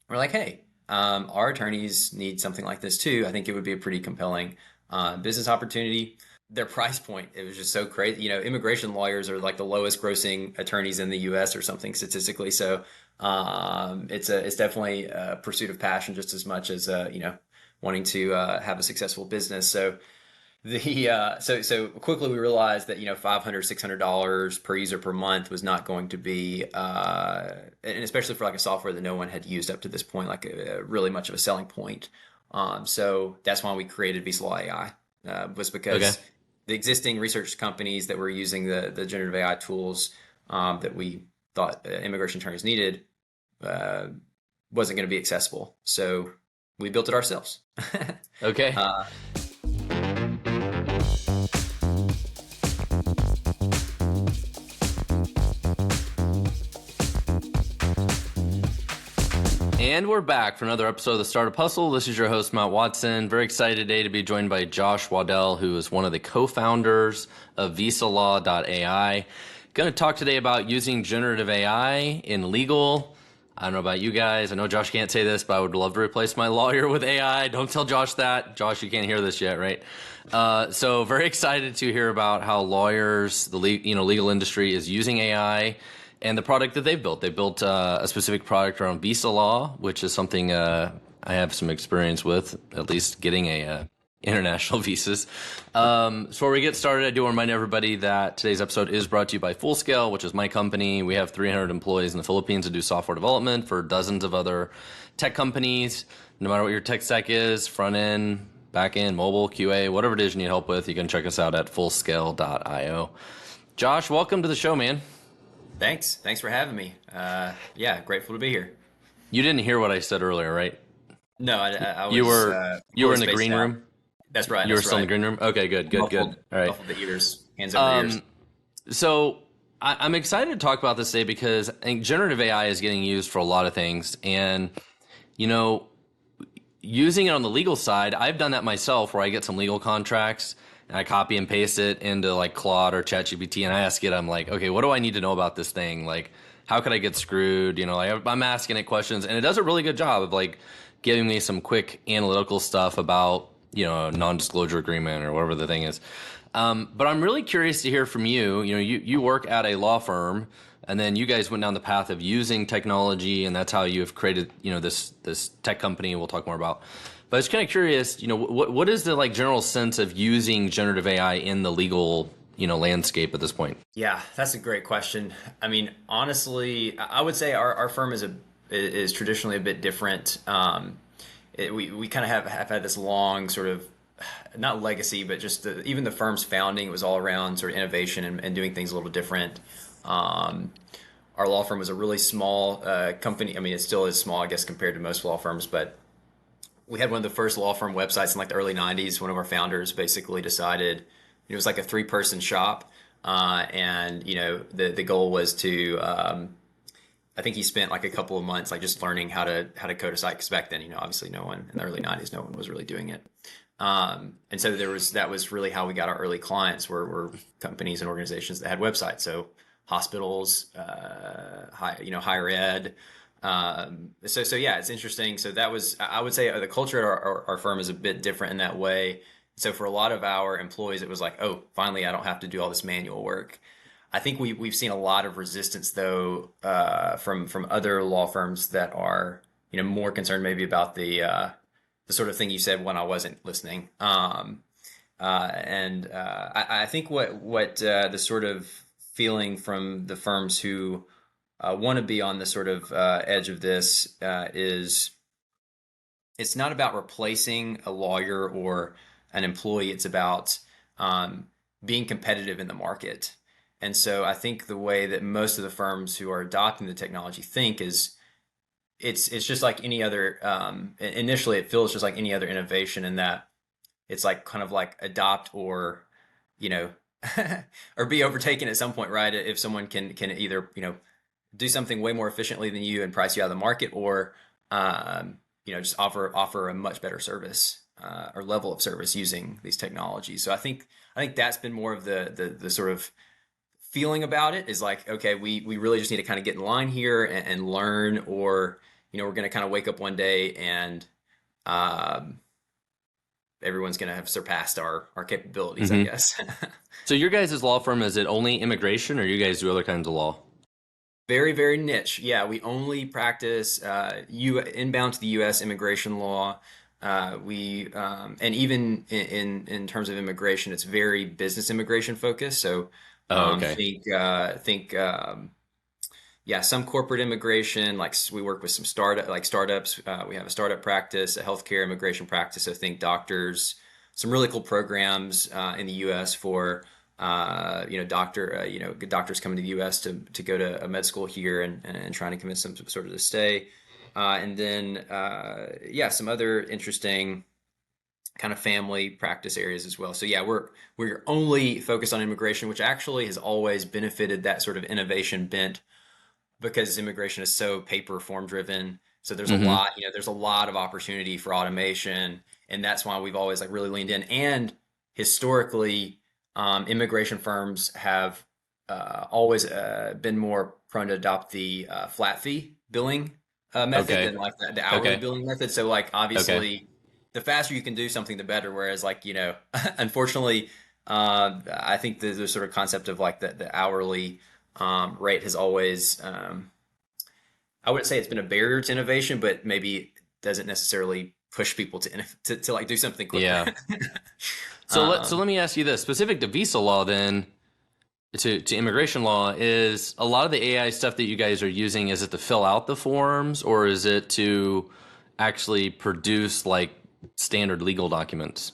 We're like, hey, our attorneys need something like this too. I think it would be a pretty compelling business opportunity. Their price point, it was just so crazy. Immigration lawyers are like the lowest grossing attorneys in the US or something statistically. So it's definitely a pursuit of passion just as much as wanting to have a successful business. So quickly we realized that $500 $600 per user per month was not going to be and especially for like a software that no one had used up to this point, like really much of a selling point. So that's why we created VisaLaw.ai, was Okay. because the existing research companies that were using the generative AI tools that we thought immigration attorneys needed uh, wasn't going to be accessible. So we built it ourselves. Okay. uh, And we're back for another episode of the Startup Hustle. This is your host, Matt Watson. Very excited today to be joined by Josh Waddell, who is one of the co-founders of VisaLaw.ai. Going to talk today about using generative AI in legal. I don't know about you guys. I know Josh can't say this, but I would love to replace my lawyer with AI. Don't tell Josh that. Josh, you can't hear this yet, right? So very excited to hear about how lawyers, the legal industry is using AI and the product that they've built. They built a specific product around Visa Law, which is something I have some experience with, at least getting a international visas. So before we get started, I do want to remind everybody that today's episode is brought to you by Fullscale, which is my company. We have 300 employees in the Philippines that do software development for dozens of other tech companies. No matter what your tech stack is, front end, back end, mobile, QA, whatever it is you need help with, you can check us out at fullscale.io. Josh, welcome to the show, man. Thanks for having me. Yeah, grateful to be here. You didn't hear what I said earlier, right? No, I You was were you were fully in the spaced green out. room. That's right. You were That's still in the right. green room. Okay, good, good, good. All right. Muffled the ears, hands over the ears. So I'm excited to talk about this today because I think generative AI is getting used for a lot of things, and you know, using it on the legal side, I've done that myself, where I get some legal contracts and I copy and paste it into like Claude or ChatGPT, and I ask it, I'm like, okay, what do I need to know about this thing? Like, how could I get screwed? I'm asking it questions, and it does a really good job of like giving me some quick analytical stuff about a non-disclosure agreement or whatever the thing is. But I'm really curious to hear from you. You work at a law firm, and then you guys went down the path of using technology, and that's how you have created this tech company we'll talk more about. But I was kind of curious, what is the like general sense of using generative AI in the legal landscape at this point? Yeah, that's a great question. I mean, honestly, I would say our firm is traditionally a bit different. We kind of have had this long sort of not legacy, but just even the firm's founding, it was all around sort of innovation and doing things a little different. Um, our law firm was a really small company. I mean, it still is small, I guess, compared to most law firms, but we had one of the first law firm websites in like the early 90s. One of our founders basically decided it was like a 3-person shop. And the goal was to I think he spent like a couple of months like just learning how to code a site, because back then obviously no one in the early 90s, no one was really doing it. And so that was really how we got our early clients were companies and organizations that had websites. So hospitals, higher ed. So yeah, it's interesting. So that was, I would say, the culture at our firm is a bit different in that way. So for a lot of our employees, it was like, oh, finally, I don't have to do all this manual work. I think we've seen a lot of resistance though from other law firms that are more concerned maybe about the sort of thing you said when I wasn't listening. And I think what the sort of feeling from the firms who want to be on the sort of edge of this is it's not about replacing a lawyer or an employee. It's about being competitive in the market. And so I think the way that most of the firms who are adopting the technology think is it's just like any other. Initially, it feels just like any other innovation in that it's like kind of like adopt or you know or be overtaken at some point, right? If someone can either do something way more efficiently than you and price you out of the market, or just offer a much better service or level of service using these technologies. So I think that's been more of the sort of feeling about it, is like, okay, we really just need to kind of get in line here and learn, or we're going to kind of wake up one day and um, everyone's going to have surpassed our capabilities, I Hmm. guess. So your guys' law firm, is it only immigration or you guys do other kinds of law? Very, very niche. Yeah, we only practice inbound to the U.S. immigration law. And even in terms of immigration, it's very business immigration focused. So Oh, okay. think yeah, some corporate immigration. Like we work with some startups. We have a startup practice, a healthcare immigration practice. So think doctors. Some really cool programs in the U.S. for doctors coming to the U.S. to go to a med school here and trying to convince them to sort of to stay. And then yeah, some other interesting kind of family practice areas as well. So yeah, we're only focused on immigration, which actually has always benefited that sort of innovation bent because immigration is so paper form driven. So Hmm. there's a lot of opportunity for automation, and that's why we've always like really leaned in. And historically, immigration firms have always been more prone to adopt the flat fee billing method Okay. than like the hourly Okay. billing method. So like Okay. obviously, the faster you can do something, the better. Whereas like unfortunately, I think the sort of concept of like the hourly rate has always, I wouldn't say it's been a barrier to innovation, but maybe doesn't necessarily push people to like do something quicker. Yeah. So um, let me ask you this, specific to visa law then, to immigration law, is a lot of the AI stuff that you guys are using, is it to fill out the forms or is it to actually produce like standard legal documents?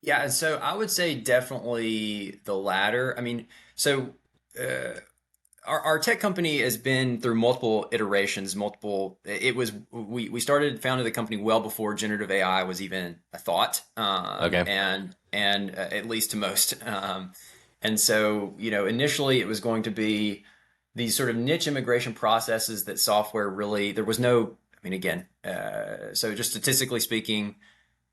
yeah, so I would say definitely the latter. I mean, so uh, our tech company has been through multiple iterations, we founded the company well before generative AI was even a thought, Okay. and at least to most. And so, initially it was going to be these sort of niche immigration processes that software really, there was no, I mean, again, so just statistically speaking,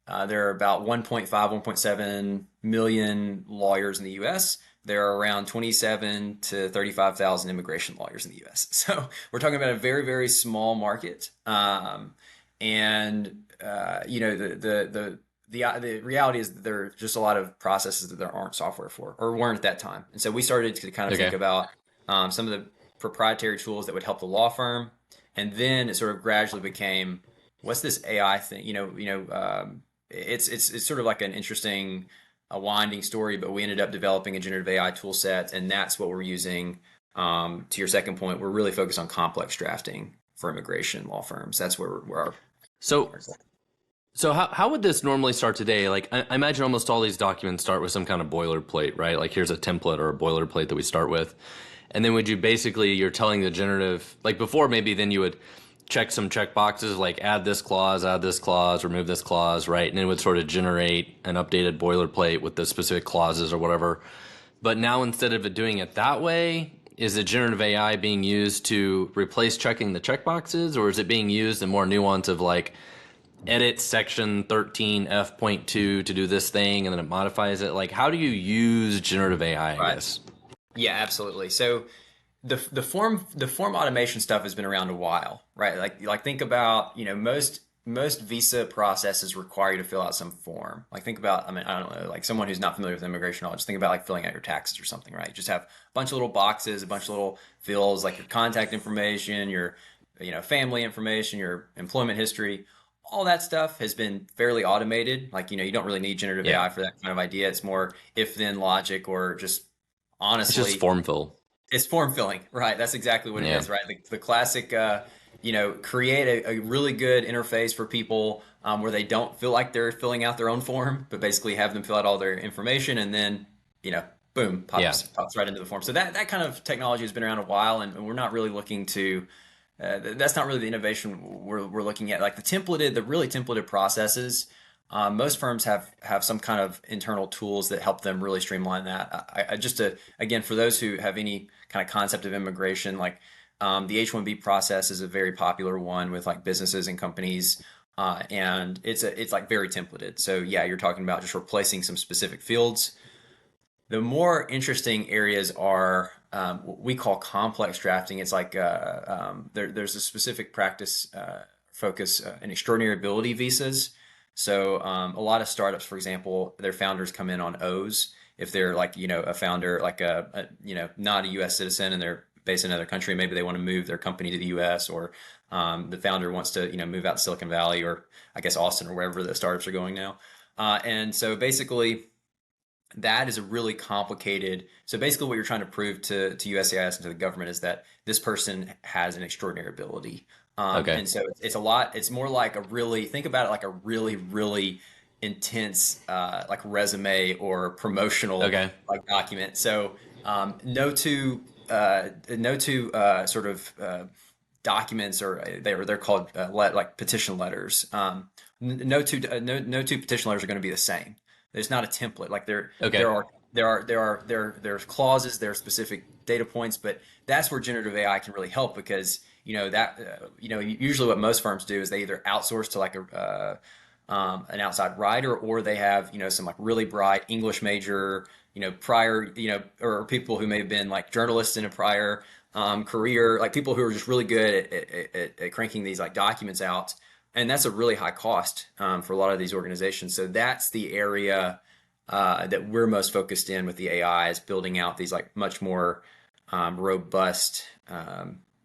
there are about 1.5, 1.7 million lawyers in the US. There are around 27 to 35,000 immigration lawyers in the US. So we're talking about a very, very small market. And the reality is that there are just a lot of processes that there aren't software for or weren't at that time. And so we started to kind of think Okay. about some of the proprietary tools that would help the law firm. And then it sort of gradually became, what's this AI thing? It's sort of like an interesting, a winding story, but we ended up developing a generative AI tool set, and that's what we're using. To your second point, we're really focused on complex drafting for immigration law firms. That's where So our so how would this normally start today? Like I imagine almost all these documents start with some kind of boilerplate, right? Like here's a template or a boilerplate that we start with. And then would you basically, you're telling the generative, like before maybe then you would check some check boxes like add this clause, remove this clause, right? And it would sort of generate an updated boilerplate with the specific clauses or whatever. But now instead of it doing it that way, is the generative AI being used to replace checking the checkboxes, or is it being used in more nuance of like edit section 13F.2 to do this thing and then it modifies it? Like, how do you use generative AI, I right. guess? Yeah, absolutely. So the form automation stuff has been around a while, right? Like think about, most visa processes require you to fill out some form. Like think about, I mean, I don't know, like someone who's not familiar with immigration law, just think about like filling out your taxes or something, right? You just have a bunch of little boxes, a bunch of little fields, like your contact information, your family information, your employment history. All that stuff has been fairly automated. Like, you don't really need generative Yeah. AI for that kind of idea. It's more if then logic or just It's just honestly form fill. it's form filling, right? That's exactly what it Yeah. is, right? The classic, create a really good interface for people where they don't feel like they're filling out their own form, but basically have them fill out all their information and then, you know, boom, Yeah. pops right into the form. So that kind of technology has been around a while, and we're not really looking to. That's not really the innovation we're looking at. Like the really templated processes. Most firms have some kind of internal tools that help them really streamline that. Again, for those who have any kind of concept of immigration, like the H-1B process is a very popular one with like businesses and companies, and it's like very templated. So yeah, you're talking about just replacing some specific fields. The more interesting areas are what we call complex drafting. It's like there's a specific practice focus in extraordinary ability visas. So a lot of startups, for example, their founders come in on O's. If they're like, a founder, like not a U.S. citizen and they're based in another country, maybe they want to move their company to the U.S. or the founder wants to, move out to Silicon Valley or I guess Austin or wherever the startups are going now. And so basically that is a really complicated. So basically what you're trying to prove to USCIS and to the government is that this person has an extraordinary ability. Okay. And so it's a lot, it's more like think about it like a really, really intense like resume or promotional Okay. like document. So no two sort of documents or they're called like petition letters. No two petition letters are going to be the same. There's not a template. Like Okay. there's clauses, there are specific data points, but that's where generative AI can really help because usually what most firms do is they either outsource to like an outside writer or they have some like really bright English major prior or people who may have been like journalists in a prior career, like people who are just really good at cranking these like documents out. And that's a really high cost for a lot of these organizations. So that's the area that we're most focused in with the AI is building out these like much more robust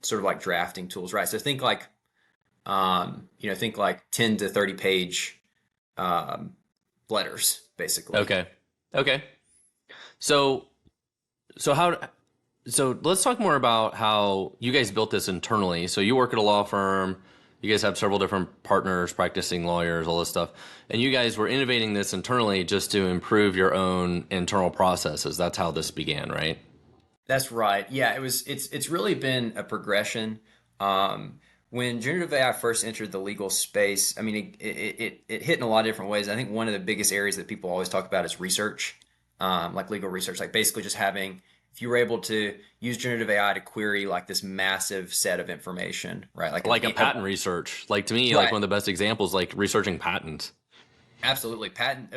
sort of like drafting tools, right? So think like 10 to 30 page letters, basically. Okay. Okay. So so how so let's talk more about how you guys built this internally. So you work at a law firm. You guys have several different partners, practicing lawyers, all this stuff. And you guys were innovating this internally just to improve your own internal processes. That's how this began, right? That's right. Yeah, it's really been a progression. When generative AI first entered the legal space, I mean, it hit in a lot of different ways. I think one of the biggest areas that people always talk about is research, like legal research, like basically just having, if you were able to use generative AI to query like this massive set of information, right? Like a patent research. Like to me, like Right. one of the best examples, like researching patents. Absolutely. Patent,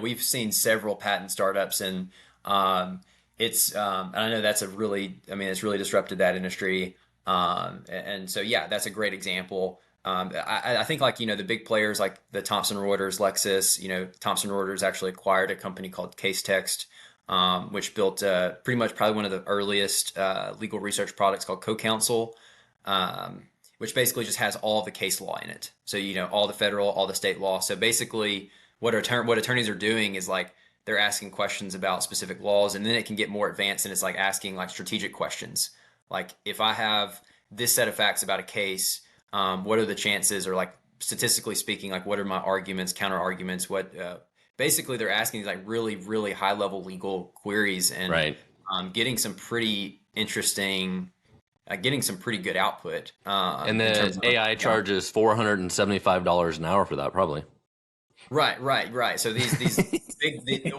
we've seen several patent startups and and I know that's it's really disrupted that industry. And so, yeah, that's a great example. I think like, the big players like the Thomson Reuters, Lexis, Thomson Reuters actually acquired a company called Case Text, which built pretty much probably one of the earliest legal research products called CoCounsel, which basically just has all the case law in it. So, all the federal, all the state law. So basically what attorneys are doing is like they're asking questions about specific laws, and then it can get more advanced and it's like asking like strategic questions. Like if I have this set of facts about a case, what are the chances or like statistically speaking, like what are my arguments, counter arguments, basically they're asking these like really, really high level legal queries and Right. getting some pretty interesting, getting some pretty good output And in the terms of AI charges $475 an hour for that, probably. right. So these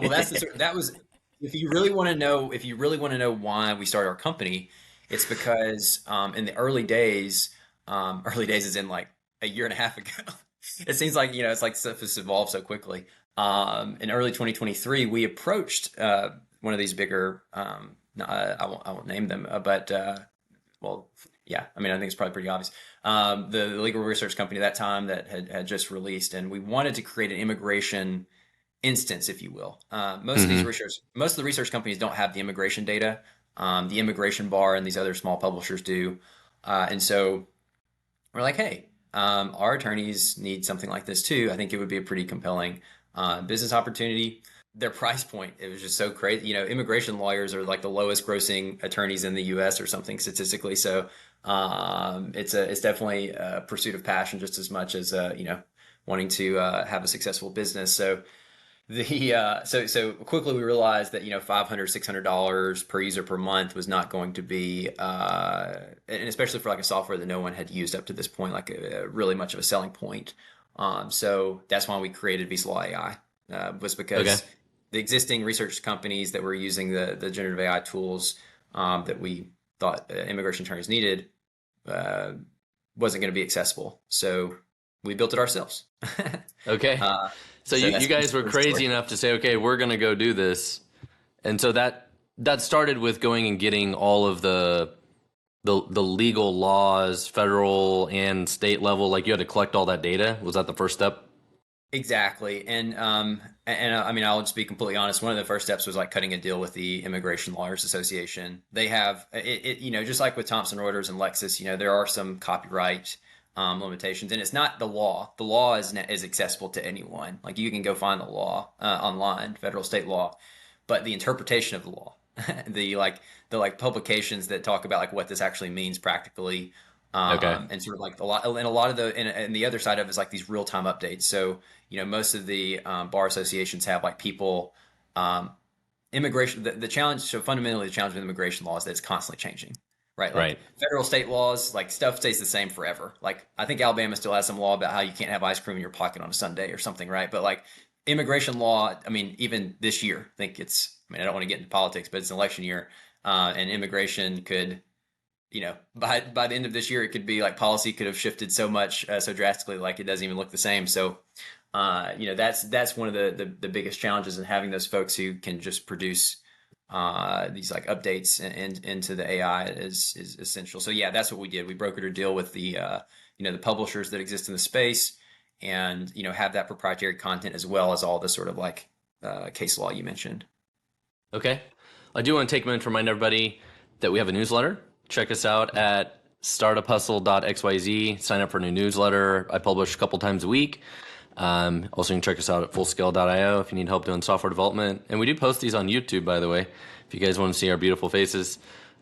well, that was if you really want to know why we started our company, it's because in the early days is in like a year and a half ago. It seems like it's like stuff has evolved so quickly. In early 2023, we approached one of these bigger. No, I won't name them, but well, yeah, I mean, I think it's probably pretty obvious. The legal research company at that time that had just released, and we wanted to create an immigration instance, if you will. Hmm. Most of the research companies don't have the immigration data. The immigration bar and these other small publishers do, and so we're like, hey, our attorneys need something like this too. I think it would be a pretty compelling business opportunity. Their price point, it was just so crazy. Immigration lawyers are like the lowest grossing attorneys in the US or something statistically. So it's definitely a pursuit of passion just as much as, wanting to have a successful business. So so quickly we realized that $500 $600 per user per month was not going to be and especially for like a software that no one had used up to this point like really much of a selling point. So that's why we created VisaLaw.ai, was Okay. because the existing research companies that were using the generative AI tools that we thought immigration attorneys needed uh, wasn't going to be accessible. So we built it ourselves. Okay. uh, So so you that's guys were basically the crazy story. enough to say, okay, we're going to go do this. And so that started with going and getting all of the legal laws, federal and state level. Like you had to collect all that data. Was that the first step? Exactly. And I mean, I'll just be completely honest. One of the first steps was like cutting a deal with the Immigration Lawyers Association. They have just like with Thomson Reuters and Lexis, there are some copyright limitations, and it's not the law. The law is accessible to anyone. Like you can go find the law online, federal, state law, but the interpretation of the law, the like publications that talk about like what this actually means practically, Okay. and sort of like a lot of and the other side of it is like these real time updates. So most of the bar associations have like people immigration. The challenge, so fundamentally, the challenge with immigration law is that it's constantly changing, right? Like Right. federal, state laws, like stuff stays the same forever. Like I think Alabama still has some law about how you can't have ice cream in your pocket on a Sunday or something, right? But like immigration law, I mean, even this year, I think it's. I mean, I don't want to get into politics, but it's an election year, and immigration could by the end of this year, it could be like policy could have shifted so much, so drastically, like it doesn't even look the same. So, that's one of the biggest challenges in having those folks who can just produce these like updates into the AI is essential. So yeah, that's what we did. We brokered a deal with the publishers that exist in the space, and have that proprietary content as well as all the sort of like case law you mentioned. Okay. I do want to take a minute to remind everybody that we have a newsletter. Check us out at startuphustle.xyz. Sign up for a new newsletter. I publish a couple times a week. Also, you can check us out at fullscale.io if you need help doing software development. And we do post these on YouTube, by the way, if you guys want to see our beautiful faces.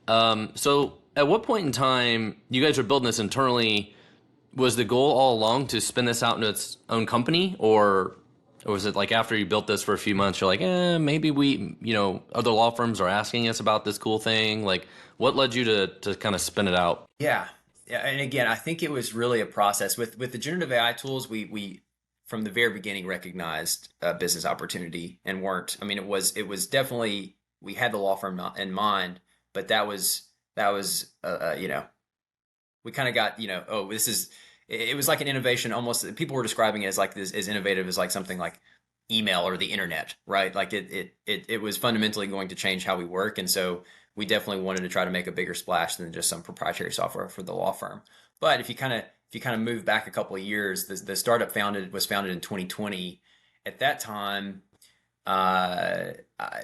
So at what point in time, you guys were building this internally, was the goal all along to spin this out into its own company, or was it like after you built this for a few months, you're like, maybe other law firms are asking us about this cool thing? Like, what led you to kind of spin it out? Yeah. Yeah. And again, I think it was really a process with the generative AI tools. We from the very beginning recognized a business opportunity and weren't. I mean, it was definitely we had the law firm in mind, but that was we kind of got oh, this is it was like an innovation almost. People were describing it as like this as innovative as like something like email or the internet, right? Like it was fundamentally going to change how we work, and so we definitely wanted to try to make a bigger splash than just some proprietary software for the law firm. But if you kind of move back a couple of years, the startup was founded in 2020. At that time, uh,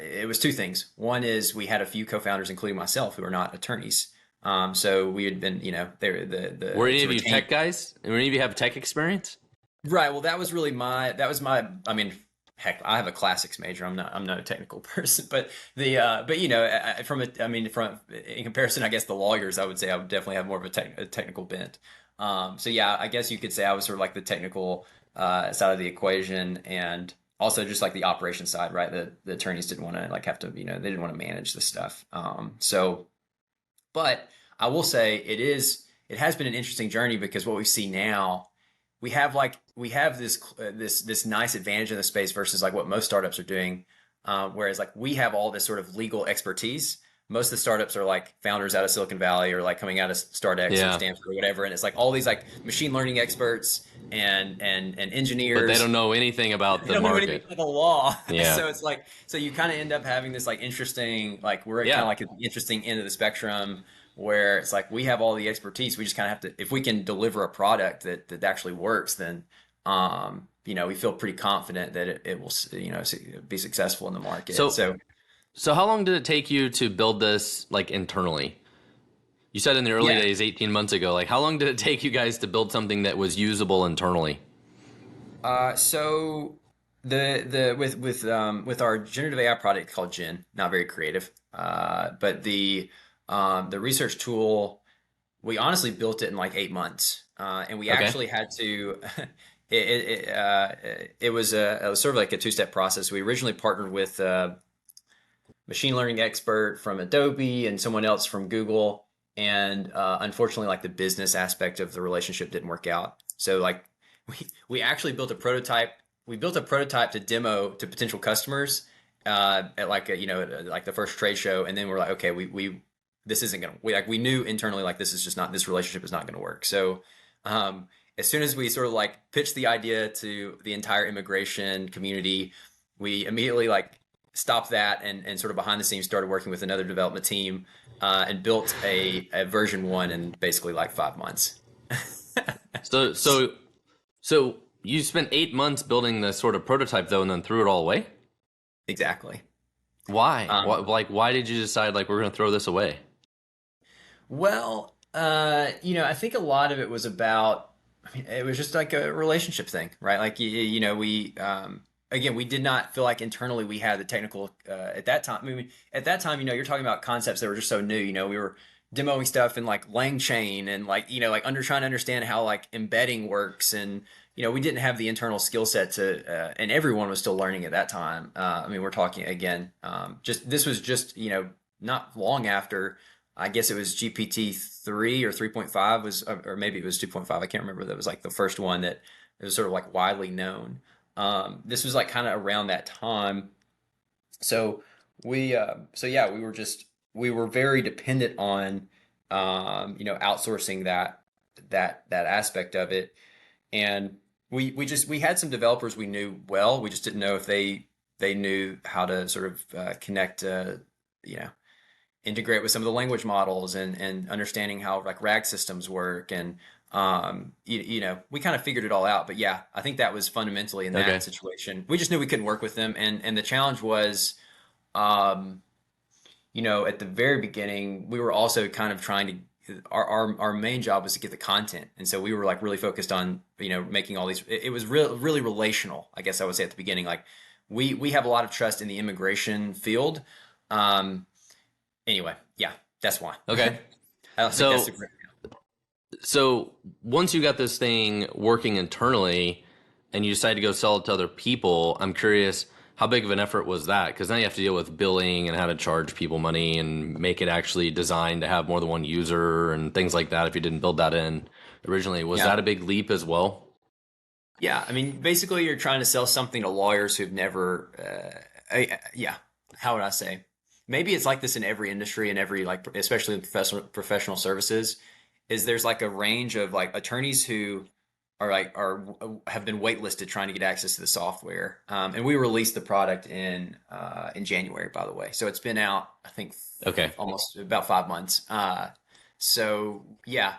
it was two things. One is we had a few co-founders, including myself, who are not attorneys. So we had been, they were Were the any to of you retain. tech guys? Were any of you have tech experience? Right. Well, that was my. I mean, heck, I have a classics major. I'm not a technical person, but from I mean, from in comparison, I guess the lawyers, I would say I would definitely have more of a technical bent. So yeah, I guess you could say I was sort of like the technical side of the equation, and also just like the operation side, right? The attorneys didn't want to like have to, they didn't want to manage this stuff. But I will say it has been an interesting journey because what we see now, we have this nice advantage in the space versus like what most startups are doing. Whereas like we have all this sort of legal expertise. Most of the startups are like founders out of Silicon Valley or like coming out of StartX or Yeah, Stanford or whatever, and it's like all these like machine learning experts and but they don't engineers. know anything about They the don't know anything market. about the law. Yeah, So it's like, so you kind of end up having this like interesting, like we're kind of yeah. like at the interesting end of the spectrum where it's like we have all the expertise. We just kind of have to, if we can deliver a product that actually works, then, we feel pretty confident that it will, be successful in the market. So, So so how long did it take you to build this like internally? You said in the early yeah, days, 18 months ago. Like, how long did it take you guys to build something that was usable internally? so the with our generative AI product called Gen, not very creative, but the research tool. We honestly built it in like 8 months, and we Okay. actually had to. It was sort of like a two-step process. We originally partnered with a machine learning expert from Adobe and someone else from Google, and unfortunately, like the business aspect of the relationship didn't work out. So like we actually built a prototype. We built a prototype to demo to potential customers at like like the first trade show, and then we're like, okay, we this isn't gonna. We knew internally like this is just not this relationship is not gonna work. So as soon as we sort of like pitched the idea to the entire immigration community, we immediately like stopped that and sort of behind the scenes started working with another development team and built a version one in basically like 5 months. So so you spent 8 months building this sort of prototype though, and then threw it all away. Exactly. Why? Um, Why did you decide like we're going to throw this away? well, I think a lot of it was about, I mean, it was just like a relationship thing, right? Like, again, we did not feel like internally we had the technical, at that time. I mean, at that time, you're talking about concepts that were just so new. We were demoing stuff in like LangChain and like, like trying to understand how like embedding works. And, we didn't have the internal skill set and everyone was still learning at that time. I mean, we're talking again, this was just, not long after, I guess it was GPT 3 or 3.5 was, or maybe it was 2.5. I can't remember. That was like the first one that it was sort of like widely known. This was like kind of around that time. So so yeah, we were very dependent on, outsourcing that aspect of it. And we had some developers we knew well. We just didn't know if they knew how to sort of connect, you know, integrate with some of the language models and understanding how like RAG systems work. And we kind of figured it all out. But yeah, I think that was fundamentally in that Okay. situation. We just knew we couldn't work with them. And the challenge was, um, at the very beginning, we were also kind of trying to, our main job was to get the content. And so we were like really focused on, making all these, it was really relational, I guess I would say at the beginning. Like we have a lot of trust in the immigration field. Um, anyway, yeah, that's why. Okay. I don't think that's So the great. so once you got this thing working internally and you decided to go sell it to other people, I'm curious how big of an effort was that? Because now you have to deal with billing and how to charge people money and make it actually designed to have more than one user and things like that. If you didn't build that in originally, was Yeah. that a big leap as well? Yeah. I mean, basically you're trying to sell something to lawyers who've never, yeah, how would I say? Maybe it's like this in every industry and every like, especially in professional services, is there's like a range of like attorneys who are have been waitlisted trying to get access to the software. And we released the product in January, by the way. So it's been out, I think, Okay. almost about 5 months. So yeah,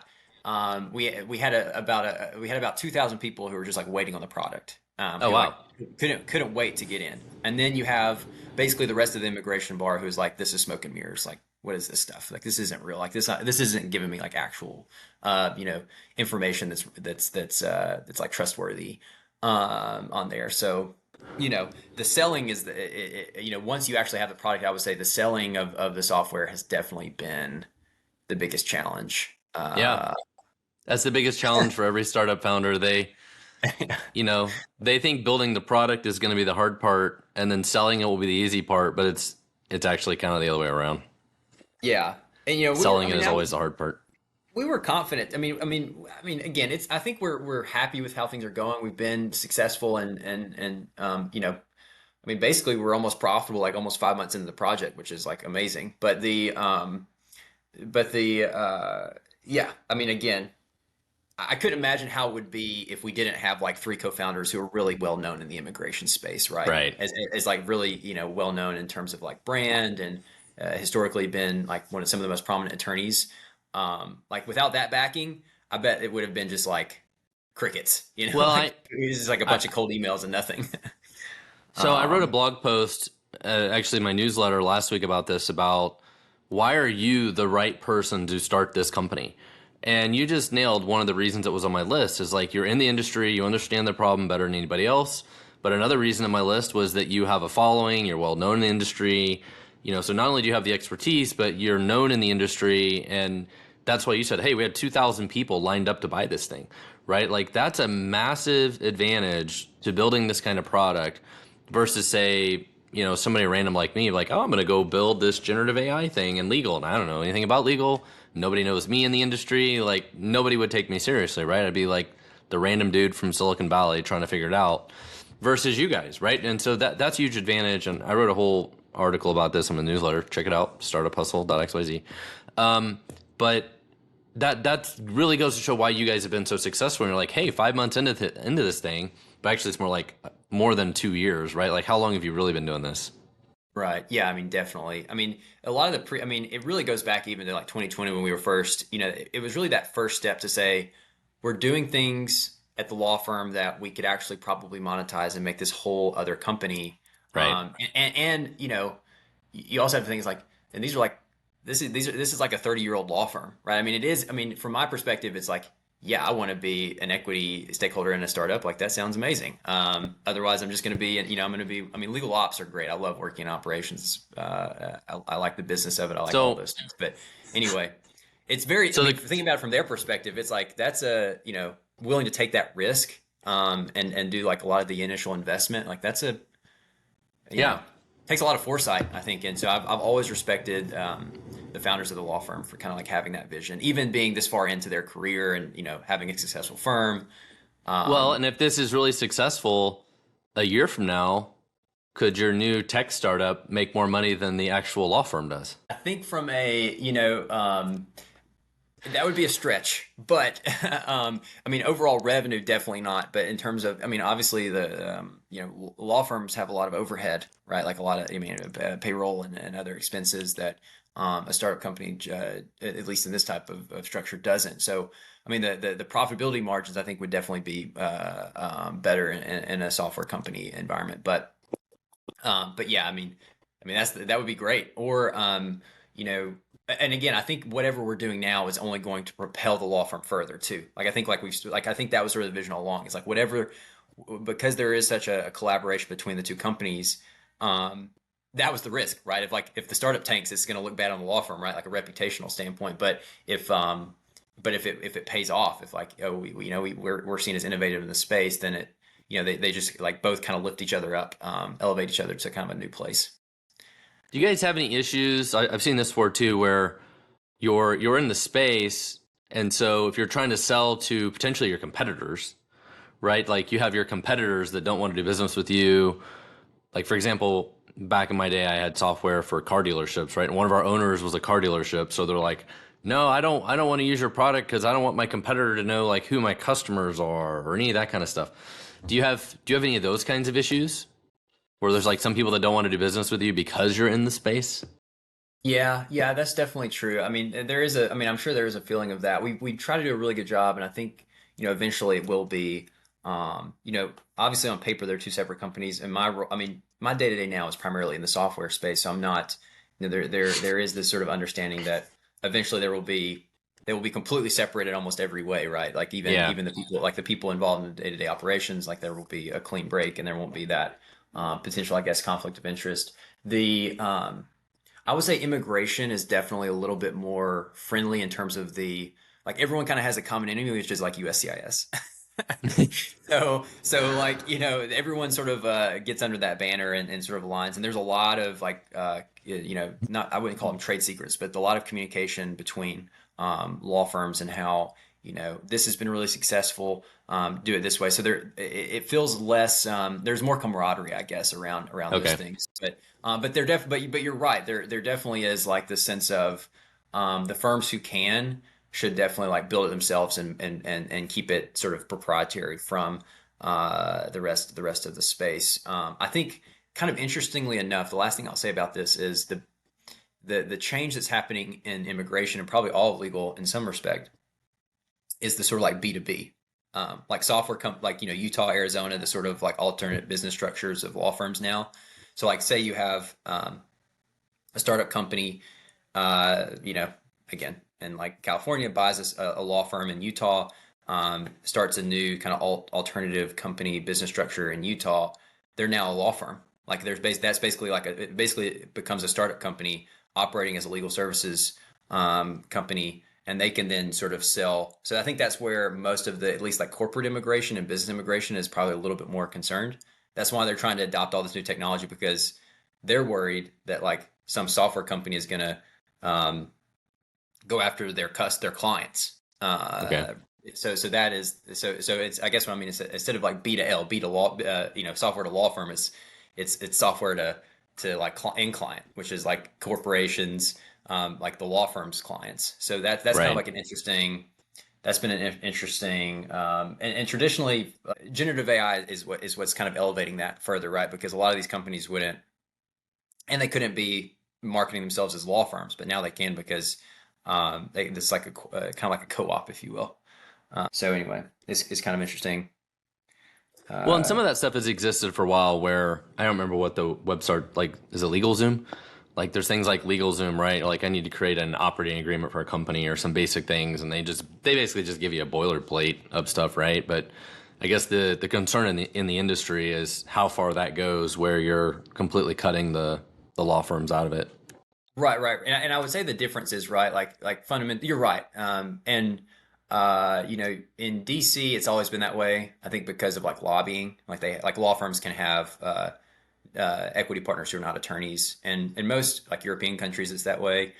we had we had about 2,000 people who were just like waiting on the product. Oh, Who like wow. couldn't wait to get in. And then you have basically the rest of the immigration bar who's like, this is smoke and mirrors. Like, what is this stuff? Like, this isn't real. Like, this isn't giving me like actual, information that's like trustworthy, on there. So, the selling is once you actually have the product, I would say the selling of the software has definitely been the biggest challenge. Yeah. That's the biggest challenge for every startup founder. They think building the product is going to be the hard part and then selling it will be the easy part, but it's actually kind of the other way around. Yeah. And Selling it is always the hard part. we were confident. I mean, again, I think we're happy with how things are going. We've been successful and I mean, basically we're almost profitable, like almost 5 months into the project, which is like amazing. But yeah, I mean, again, I couldn't imagine how it would be if we didn't have like three co-founders who are really well known in the immigration space, right? Right. As like really, well known in terms of like brand and historically been like one of some of the most prominent attorneys. Like without that backing, I bet it would have been just like crickets, Well, like it was just like a I bunch of cold emails and nothing. so I wrote a Um, blog post, actually my newsletter last week about this, about why are you the right person to start this company? And you just nailed one of the reasons it was on my list is like you're in the industry, you understand the problem better than anybody else. But another reason on my list was that you have a following, you're well known in the industry. So not only do you have the expertise, but you're known in the industry. And that's why you said, hey, we had 2,000 people lined up to buy this thing, right? Like that's a massive advantage to building this kind of product versus say, somebody random like me, like, oh, I'm going to go build this generative AI thing in legal. And I don't know anything about legal. Nobody knows me in the industry. Like nobody would take me seriously, right? I'd be like the random dude from Silicon Valley trying to figure it out versus you guys, right? And so that's a huge advantage. And I wrote a whole article about this in the newsletter. Check it out, startuphustle.xyz. But that really goes to show why you guys have been so successful. And you're like, hey, 5 months into this thing, but actually it's more like more than 2 years, right? Like how long have you really been doing this? Right. Yeah. I mean, definitely. I mean, a lot of I mean, it really goes back even to like 2020 when we were first, it was really that first step to say, we're doing things at the law firm that we could actually probably monetize and make this whole other company. Right. And you also have things like, and these are like, this is like a 30-year-old law firm, right? I mean, it is, I mean, from my perspective, it's like, yeah, I want to be an equity stakeholder in a startup. Like that sounds amazing. Otherwise, I'm just going to be, I'm going to be. I mean, legal ops are great. I love working in operations. I like the business of it. I like all So those things. But anyway, it's very. I so mean, the thinking about it from their perspective, it's like that's a willing to take that risk and do like a lot of the initial investment. Like that's a yeah. takes a lot of foresight, I think. And so I've always respected the founders of the law firm for kind of like having that vision, even being this far into their career and, having a successful firm. Well, Um, and if this is really successful a year from now, could your new tech startup make more money than the actual law firm does? I think from that would be a stretch, but I mean, overall revenue, definitely not. But in terms of, I mean, obviously law firms have a lot of overhead, right? Like a lot of, I mean, payroll and other expenses that a startup company, at least in this type of structure, doesn't. So, I mean, the profitability margins, I think, would definitely be better in a software company environment. But yeah, I mean that would be great. Or you know, and again, I think whatever we're doing now is only going to propel the law firm further too. Like I think I think that was sort of the vision all along. It's like whatever because there is such a collaboration between the two companies. That was the risk, right? If the startup tanks, it's going to look bad on the law firm, right? Like a reputational standpoint. If if it pays off, if like oh we're seen as innovative in the space, then they just like both kind of lift each other up, elevate each other to kind of a new place. Do you guys have any issues? I've seen this before too, where you're in the space, and so if you're trying to sell to potentially your competitors, right? Like you have your competitors that don't want to do business with you. Like for example, back in my day, I had software for car dealerships, right? And one of our owners was a car dealership, so they're like, "No, I don't want to use your product because I don't want my competitor to know like who my customers are or any of that kind of stuff." Do you have any of those kinds of issues where there's like some people that don't want to do business with you because you're in the space? Yeah, yeah, that's definitely true. I mean, I mean, I'm sure there is a feeling of that. We try to do a really good job, and I think, eventually it will be. Obviously on paper they're two separate companies, and I mean, my day to day now is primarily in the software space, so I'm not, there is this sort of understanding that eventually they will be completely separated almost every way, right? Like Yeah. even the people involved in the day to day operations, like there will be a clean break, and there won't be that potential, I guess, conflict of interest. The I would say immigration is definitely a little bit more friendly in terms of like everyone kind of has a common enemy, which is like USCIS. So like, everyone sort of gets under that banner and sort of aligns. And there's a lot of like, not, I wouldn't call them trade secrets, but a lot of communication between law firms and how, this has been really successful. Do it this way. So it feels less. There's more camaraderie, I guess, around those Okay. things. But but you're right. There definitely is like the sense of the firms who should definitely like build it themselves and keep it sort of proprietary from the rest of the space. I think kind of interestingly enough, the last thing I'll say about this is the change that's happening in immigration and probably all of legal in some respect is the sort of like B2B. Like like Utah, Arizona, the sort of like alternate business structures of law firms now. So like say you have a startup company, again, in like California buys a law firm in Utah, starts a new kind of alternative company business structure in Utah. They're now a law firm. Like that's basically it basically becomes a startup company operating as a legal services company, and they can then sort of sell. So I think that's where most of the at least like corporate immigration and business immigration is probably a little bit more concerned. That's why they're trying to adopt all this new technology because they're worried that like some software company is going to go after their clients. Okay. So that is so it's I guess what I mean is instead of like B to L, B to law, software to law firm, it's software to like end client, which is like corporations, like the law firm's clients. So that's kind of Right. like an interesting. That's been an interesting, and traditionally, generative AI is what's kind of elevating that further, right? Because a lot of these companies wouldn't and they couldn't be marketing themselves as law firms, but now they can because this is like kind of like a co-op, if you will. So anyway, it's kind of interesting. Well, and some Uh, of that stuff has existed for a while where I don't remember what the website, like, is it LegalZoom? Like there's things like LegalZoom, right? Like I need to create an operating agreement for a company or some basic things, and they basically just give you a boilerplate of stuff, right? But I guess the concern in the industry is how far that goes, where you're completely cutting the law firms out of it. right, right, and I would say the difference is right, like fundamental. You're right, and in DC, it's always been that way. I think because of like lobbying, like law firms can have equity partners who are not attorneys, and in most like European countries, it's that way.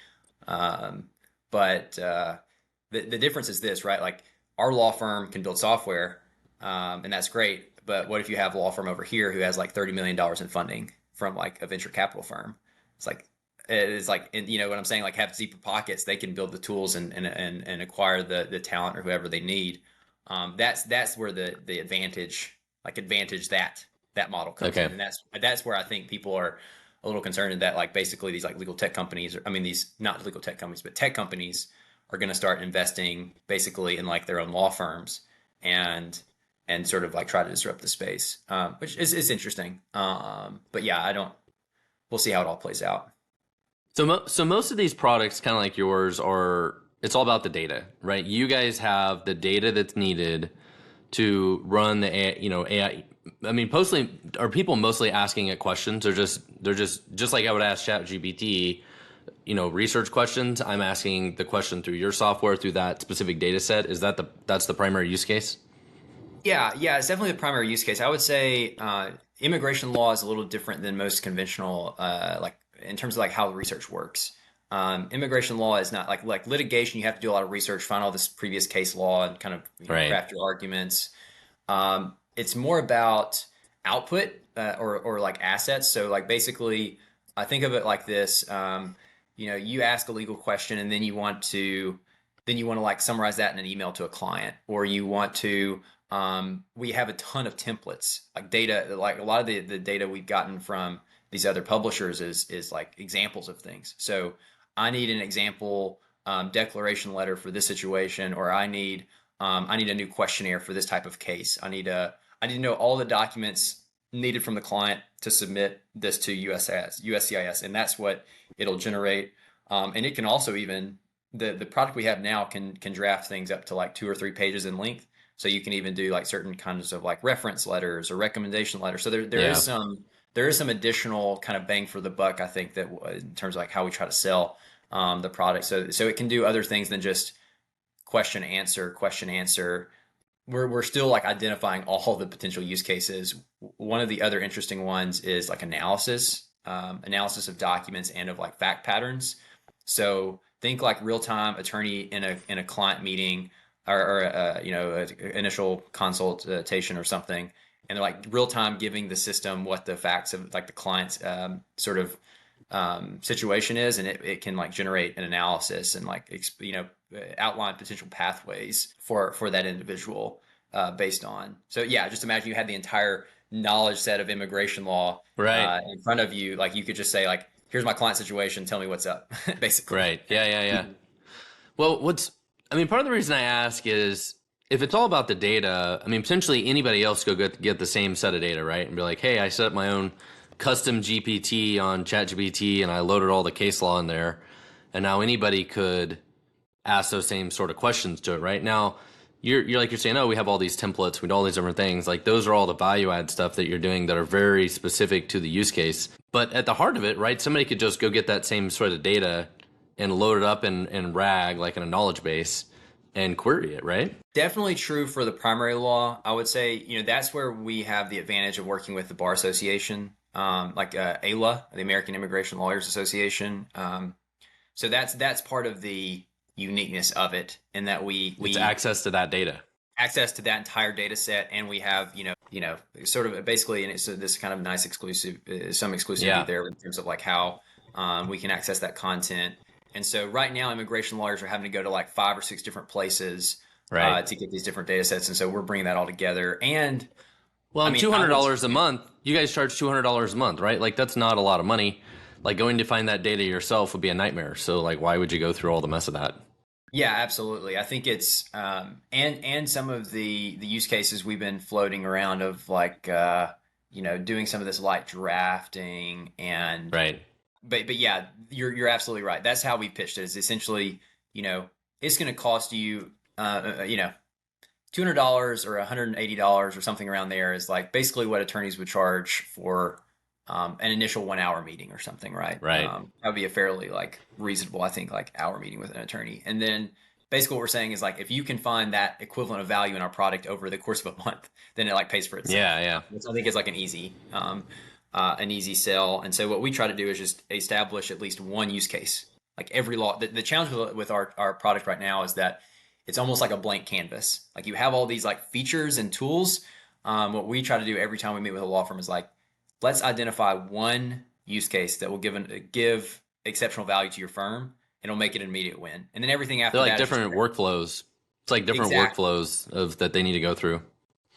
Um, but the difference is this, right? Like our law firm can build software, and that's great. But what if you have a law firm over here who has like $30 million in funding from like a venture capital firm? It's like it's like you know what I'm saying? Like have deeper pockets, they can build the tools and acquire the talent or whoever they need. That's where the advantage that model comes in, Okay. and that's where I think people are a little concerned in that like basically these like legal tech companies, I mean these not legal tech companies, but tech companies are going to start investing basically in like their own law firms and sort of like try to disrupt the space, which is interesting. But yeah, I don't. We'll see how it all plays out. So most of these products, kind of like yours, are it's all about the data, right? You guys have the data that's needed to run the AI, AI. I mean, mostly are people mostly asking it questions, or just like I would ask ChatGPT, research questions. I'm asking the question through your software through that specific data set. Is that's the primary use case? Yeah, yeah, it's definitely the primary use case. I would say immigration law is a little different than most conventional, like in terms of like how research works. Immigration law is not like litigation. You have to do a lot of research, find all this previous case law, and kind of Right. craft your arguments. It's more about output or like assets. So like basically, I think of it like this. You ask a legal question and then you want to like summarize that in an email to a client, or you want to. We have a ton of templates, like data, like a lot of the data we've gotten from these other publishers is like examples of things. So I need an example declaration letter for this situation, or I need a new questionnaire for this type of case. I need to know all the documents needed from the client to submit this to USCIS, and that's what it'll generate. And it can also even the product we have now can draft things up to like 2 or 3 pages in length. So you can even do like certain kinds of like reference letters or recommendation letters. So Yeah. there is some additional kind of bang for the buck, I think, that in terms of like how we try to sell the product. So it can do other things than just question answer. We're still like identifying all the potential use cases. One of the other interesting ones is like analysis of documents and of like fact patterns. So think like real time attorney in a client meeting, or initial consultation or something, and they're like real time giving the system what the facts of like the client's sort of situation is, and it can like generate an analysis and like outline potential pathways for that individual based on. So yeah, just imagine you had the entire knowledge set of immigration law Right. in front of you. Like you could just say like, "Here's my client situation. Tell me what's up," basically. Right. Yeah. Yeah. Yeah. Well, I mean, part of the reason I ask is if it's all about the data, I mean, potentially anybody else could get the same set of data, right? And be like, hey, I set up my own custom GPT on ChatGPT and I loaded all the case law in there. And now anybody could ask those same sort of questions to it, right? Now, you're like you're saying, oh, we have all these templates, we do all these different things. Like those are all the value add stuff that you're doing that are very specific to the use case. But at the heart of it, right, somebody could just go get that same sort of data and load it up in RAG, like in a knowledge base, and query it, right? Definitely true for the primary law. I would say, that's where we have the advantage of working with the Bar Association, like AILA, the American Immigration Lawyers Association. So that's part of the uniqueness of it, in that It's we access to that data. access to that entire data set, and we have sort of basically, and it's this kind of nice exclusive, some exclusivity Yeah. there in terms of like how we can access that content. And so right now, immigration lawyers are having to go to like 5 or 6 different places Right. to get these different data sets, and so we're bringing that all together. And Well, I and mean, I would $200 a month, you guys charge $200 a month, right? Like that's not a lot of money. Like going to find that data yourself would be a nightmare. So like, why would you go through all the mess of that? Yeah, absolutely. I think it's and some of the use cases we've been floating around of like doing some of this light drafting and Right. but yeah, you're absolutely right. That's how we pitched it. Is essentially, you know, it's going to cost you $200 or $180 or something around there is like basically what attorneys would charge for an initial 1 hour meeting or something, right? Right. That would be a fairly like reasonable, I think, like hour meeting with an attorney. And then basically what we're saying is like if you can find that equivalent of value in our product over the course of a month, then it like pays for Yeah. itself. Yeah. Which I think is like an easy sell. And so what we try to do is just establish at least one use case. Like every law, the challenge with our product right now is that it's almost like a blank canvas. Like you have all these like features and tools. What we try to do every time we meet with a law firm is like, let's identify one use case that will give exceptional value to your firm, and it'll make it an immediate win. And then everything They're after like that is just different workflows. It's like different exactly. workflows of that they need to go through.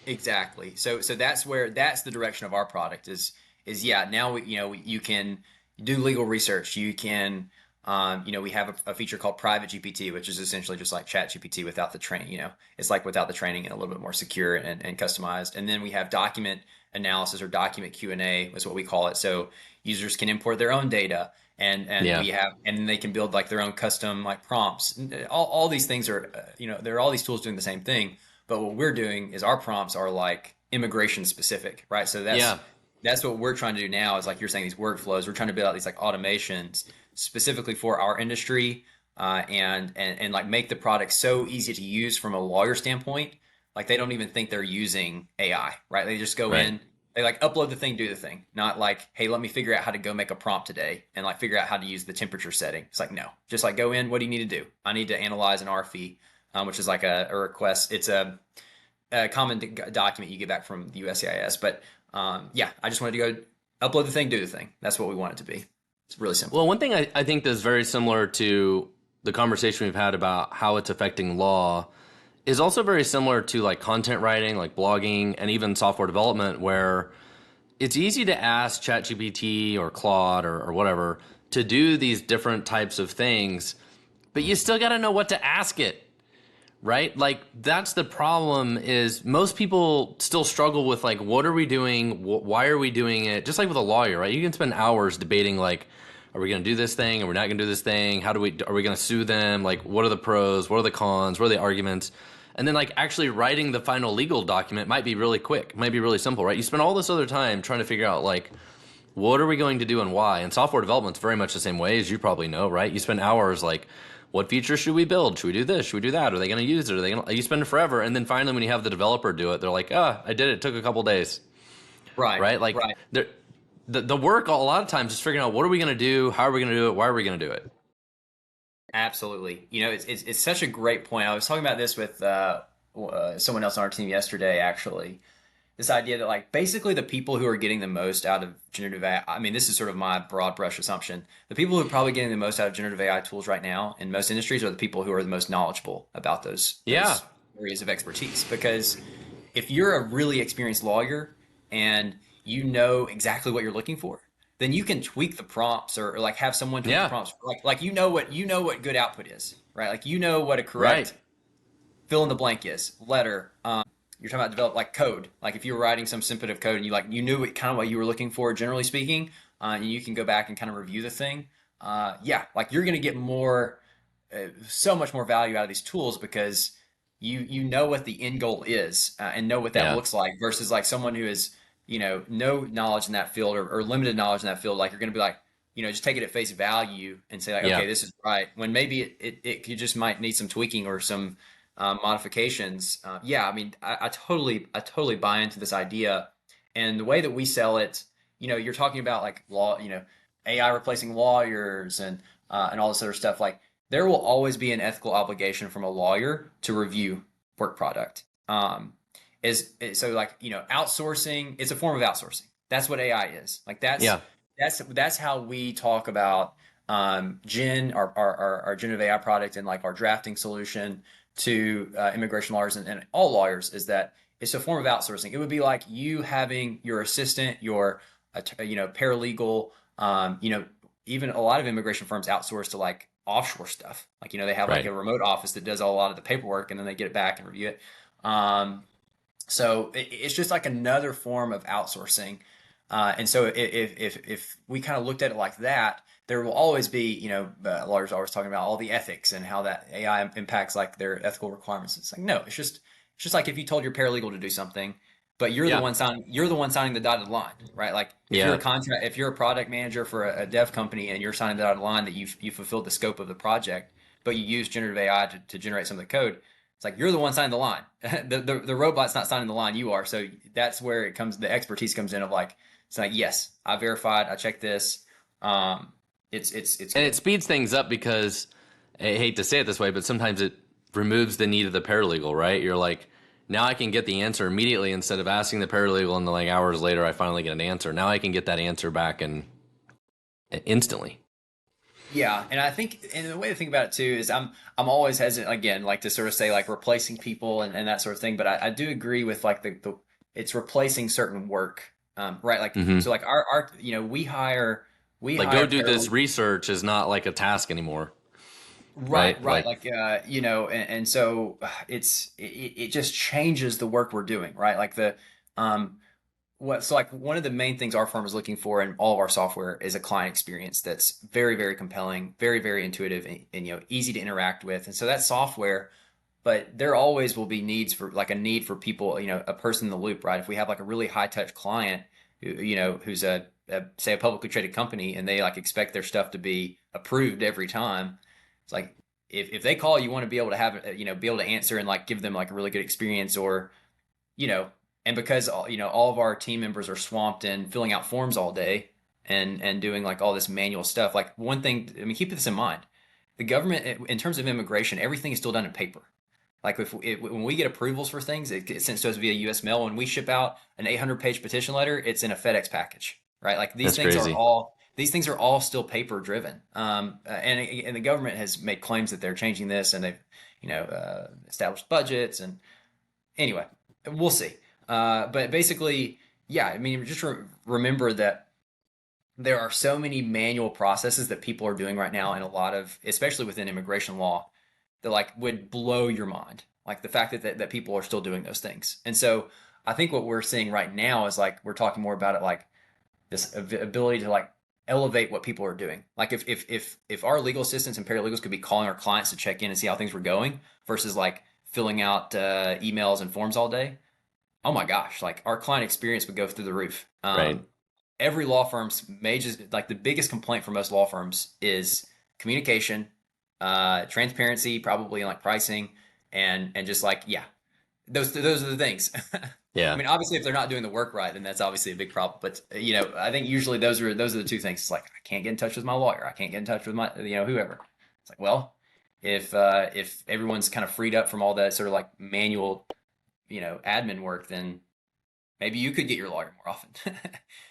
Exactly. So that's the direction of our product is yeah, now you can do legal research. You can we have a feature called Private GPT, which is essentially just like Chat GPT without the training, it's like without the training and a little bit more secure and customized. And then we have document analysis or document Q&A is what we call it. So users can import their own data and Yeah. we have and then they can build like their own custom like prompts. All these things are there are all these tools doing the same thing, but what we're doing is our prompts are like immigration specific, right? So Yeah. that's what we're trying to do now is like you're saying these workflows. We're trying to build out these like automations specifically for our industry, and like make the product so easy to use from a lawyer standpoint. Like they don't even think they're using AI, right? They just go Right. in, they like upload the thing, do the thing. Not like, hey, let me figure out how to go make a prompt today and like figure out how to use the temperature setting. It's like no, just like go in. What do you need to do? I need to analyze an RFE, which is like a request. It's a common document you get back from the USCIS. But yeah, I just wanted to go upload the thing, do the thing. That's what we want it to be. It's really simple. Well, one thing I think that's very similar to the conversation we've had about how it's affecting law is also very similar to like content writing, like blogging, and even software development, where it's easy to ask ChatGPT or Claude or whatever to do these different types of things, but you still got to know what to ask it, right? Like that's the problem is most people still struggle with like, what are we doing? Why are we doing it? Just like with a lawyer, right? You can spend hours debating like, are we going to do this thing? Are we not going to do this thing? Are we going to sue them? Like, what are the pros? What are the cons? What are the arguments? And then like actually writing the final legal document might be really quick, might be really simple, right? You spend all this other time trying to figure out like, what are we going to do and why? And software development's very much the same way, as you probably know, right? You spend hours like, what features should we build? Should we do this? Should we do that? Are they going to use it? Are they going to? You spend forever, and then finally, when you have the developer do it, they're like, "Ah, I did it. It took a couple days." Right, Right? Like right. the work a lot of times is figuring out what are we going to do, how are we going to do it, why are we going to do it. Absolutely. It's such a great point. I was talking about this with someone else on our team yesterday, actually. This idea that like basically the people who are getting the most out of generative AI, I mean, this is sort of my broad brush assumption. The people who are probably getting the most out of generative AI tools right now in most industries are the people who are the most knowledgeable about Yeah, those areas of expertise. Because if you're a really experienced lawyer and you know exactly what you're looking for, then you can tweak the prompts or like have someone tweak the yeah, prompts. Like you know what good output is, right? Like you know what a right. correct fill in the blank is, letter. You're talking about develop like code. Like if you were writing some snippet of code and you knew kind of what you were looking for, generally speaking, and you can go back and kind of review the thing. Yeah, like you're going to get so much more value out of these tools because you know what the end goal is, and know what that Yeah, looks like versus like someone who is no knowledge in that field or limited knowledge in that field. Like you're going to be like just take it at face value and say like yeah, okay, this is right, when maybe it you just might need some tweaking or some modifications. Yeah, I mean, I totally buy into this idea, and the way that we sell it. You're talking about like law, AI replacing lawyers and all this other stuff. Like, there will always be an ethical obligation from a lawyer to review work product. So like outsourcing. It's a form of outsourcing. That's what AI is. Like yeah. that's how we talk about our generative AI product and like our drafting solution to immigration lawyers and all lawyers is that it's a form of outsourcing. It would be like you having your assistant, your paralegal, even a lot of immigration firms outsource to like offshore stuff. Like, they have like Right. a remote office that does a lot of the paperwork and then they get it back and review it. Um, so it's just like another form of outsourcing. And so if we kind of looked at it like that, there will always be, lawyers are always talking about all the ethics and how that AI impacts like their ethical requirements. It's like, no, it's just like if you told your paralegal to do something, but Yeah. you're the one signing the dotted line, right? Like Yeah. if you're a product manager for a dev company and you're signing the dotted line that you fulfilled the scope of the project, but you use generative AI to generate some of the code, it's like you're the one signing the line. The robot's not signing the line, you are. So that's where the expertise comes in of like, it's like, yes, I verified, I checked this. Um, it's And it good. speeds things up because I hate to say it this way, but sometimes it removes the need of the paralegal, right? You're like, now I can get the answer immediately instead of asking the paralegal and then like hours later I finally get an answer. Now I can get that answer back and instantly. Yeah, and I think, and the way to think about it too is I'm always hesitant again, like to sort of say like replacing people and that sort of thing. But I do agree with like the it's replacing certain work, right? Like Hmm. so, like our we Like go hire do this paralegal. research is not like a task anymore, Right, right? right. Like, Like, and so it just changes the work we're doing, right? Like um, so like one of the main things our firm is looking for in all of our software is a client experience that's very, very compelling, very, very intuitive and easy to interact with. And so that software, but there always will be needs for like a need for people, a person in the loop, right? If we have like a really high touch client, who's say a publicly traded company and they like expect their stuff to be approved every time, it's like if they call, you want to be able to have be able to answer and like give them like a really good experience or you know, and because all of our team members are swamped in filling out forms all day and doing like all this manual stuff. Like one thing, I mean, keep this in mind: the government, in terms of immigration, everything is still done in paper. Like when we get approvals for things, it gets sent to us via U.S. mail. When we ship out an 800-page petition letter, it's in a FedEx package, right? Like that's crazy. these things are all still paper driven. And the government has made claims that they're changing this, and they've established budgets and anyway, we'll see. But basically, yeah, I mean, just remember that there are so many manual processes that people are doing right now, and a lot of, especially within immigration law, that like would blow your mind. Like the fact that people are still doing those things. And so I think what we're seeing right now is like we're talking more about it like this ability to like elevate what people are doing. Like if our legal assistants and paralegals could be calling our clients to check in and see how things were going versus like filling out emails and forms all day, oh my gosh, like our client experience would go through the roof. Right. Every law firm's major, like the biggest complaint for most law firms is communication, transparency, probably in like pricing, and just like yeah, those are the things. I Yeah. mean, obviously, if they're not doing the work right, then that's obviously a big problem. But I think usually those are the two things. It's like I can't get in touch with my lawyer. I can't get in touch with my whoever. It's like well, if everyone's kind of freed up from all that sort of like manual admin work, then maybe you could get your lawyer more often.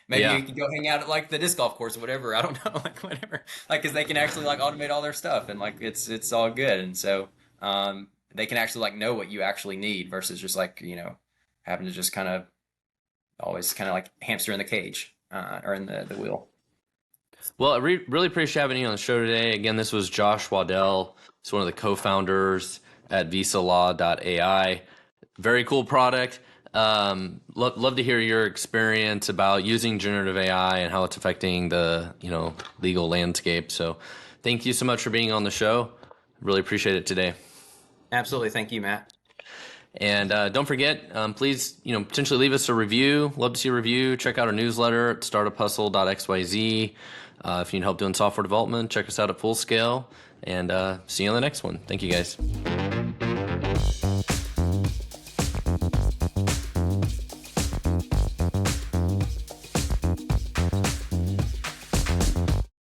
Maybe Yeah. you could go hang out at like the disc golf course or whatever. I don't know, like whatever. Like because they can actually like automate all their stuff and like it's all good. And so they can actually like know what you actually need versus just like having to just kind of always kind of like hamster in the cage or in the wheel. Well, I really appreciate having you on the show today. Again, this was Josh Waddell. He's one of the co-founders at VisaLaw.ai. Very cool product. Love to hear your experience about using generative AI and how it's affecting the legal landscape. So, thank you so much for being on the show. Really appreciate it today. Absolutely. Thank you, Matt. And don't forget, please, potentially leave us a review. Love to see a review. Check out our newsletter at startuphustle.xyz. If you need help doing software development, check us out at Full Scale. And see you on the next one. Thank you, guys.